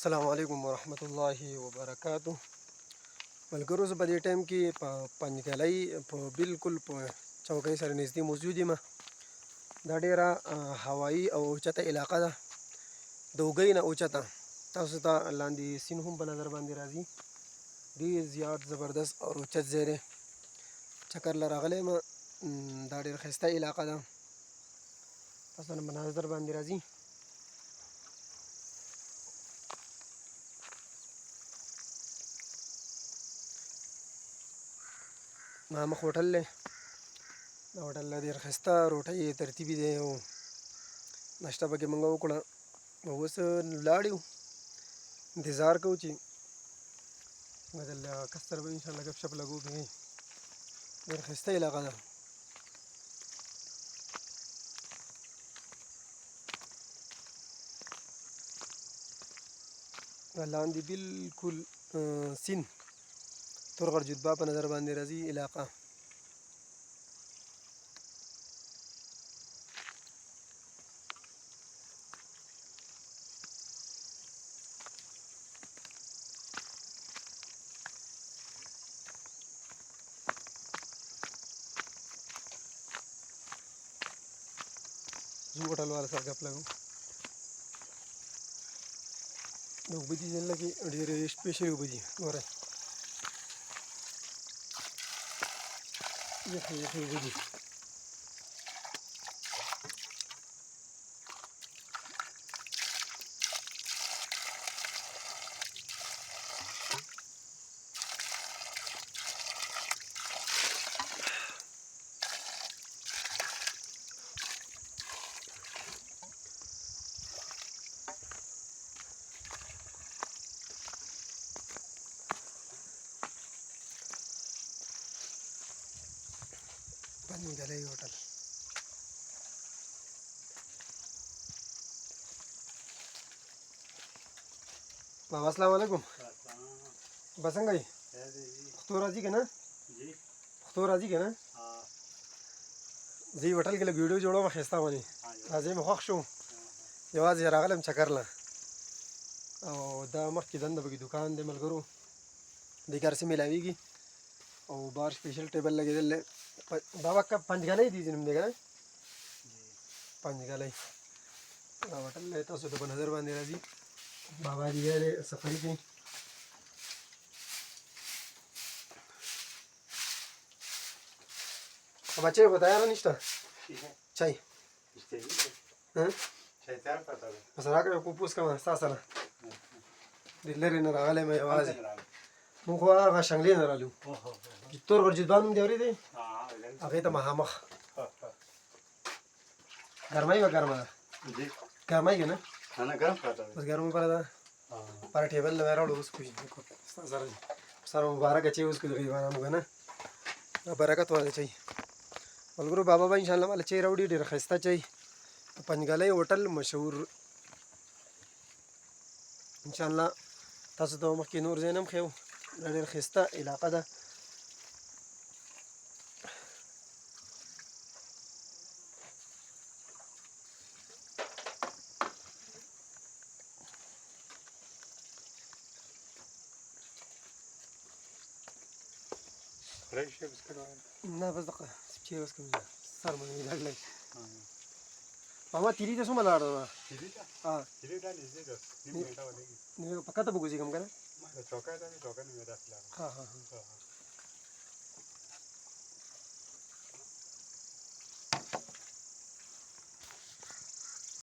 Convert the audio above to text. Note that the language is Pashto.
السلام علیکم ورحمت الله وبرکاتو. ملګرو زه په دې ټایم کې په پنجګلۍ په بالکل په چوکۍ سره نږدې موجود یم. دا ډیره هوایي او اوچته علاقه ده، د اوږۍ نه اوچته. تاسو ته لاندې سیند هم په نظر باندې راځي. ډېر زیات زبردست او اوچت ځای دی. چکر له راغلی یم. دا ډېره ښایسته علاقه ده، تاسو ته په نظر باندې راځي. مخ هوټل دی. دا هوټل ډېر ښایسته روټۍ ترتیبي دی او ناشته پکې موږ وکړه. اوس ولاړ یو، انتظار کوو چې څنګه د کس سره به انشاءالله ګپ شپ لګو. پکې ډېر ښایسته علاقه ده. لاندې بالکل سیند تورغر جدبا په نظر باندې راځي علاقه. زموږ هوټل والا سره ګپ لګو. د اوبه دي ځینې لکې ډېرې سپیشل اوبه دي. ګورئ یخې یخې اوبه دي. پنجګلۍ هوټل. بابا السلام علیکم. بابا څنګه یې؟ پښتو راځي که نه؟ پښتو راځي که نه؟ زه یې هوټل کې لږ ویډیو جوړوم ښایسته باندې. راځئ مې خوښ شو، یوازې راغلم چکر له. او دا مخکې دنده پکې دوکان دی ملګرو، دې کې هر څه میلاویږي. او بار سپیشل ټیبل لګېدل دی. بابا پنجګلۍ دې نوم دی که نه؟ پنجګلۍ دا هوټل دی، تاسو ته په نظر باندې راځي. بابا دې دی صفايي کوي. بابا چای خو تیاره نشته؟ چای بس راکړه یو کوپ وڅښم ستا سره. ډېر لرې نه راغلی یم یوازې. موږ خو هغه شنګلې نه رالو. تورغر جدبا نوم دې اورېدی؟ هغې ته مخامخ. ګرمۍ به ګرمه ده؟ ګرمۍ که نه؟ بس ګرمۍ پره ده. پر ټیبل له راوړو اوس کوي ستا سره سره مبارکه چای اوس کوي غریبانه موږ نه برکت والی چای. ملګرو بابا به انشاءالله ماله چای راوړي، ډېر ښایسته چای. پنجګلۍ هوټل مشهور انشاءالله. تاسو ته مخکې نور ځای هم ښیو. دا ډېر ښایسته علاقه ده. نه بس دقه چای وڅښم سر مې درد لګي. ماما تیري ته څومره لاړه ده؟ په کته به ګوزېږم که نه؟ ها ها ها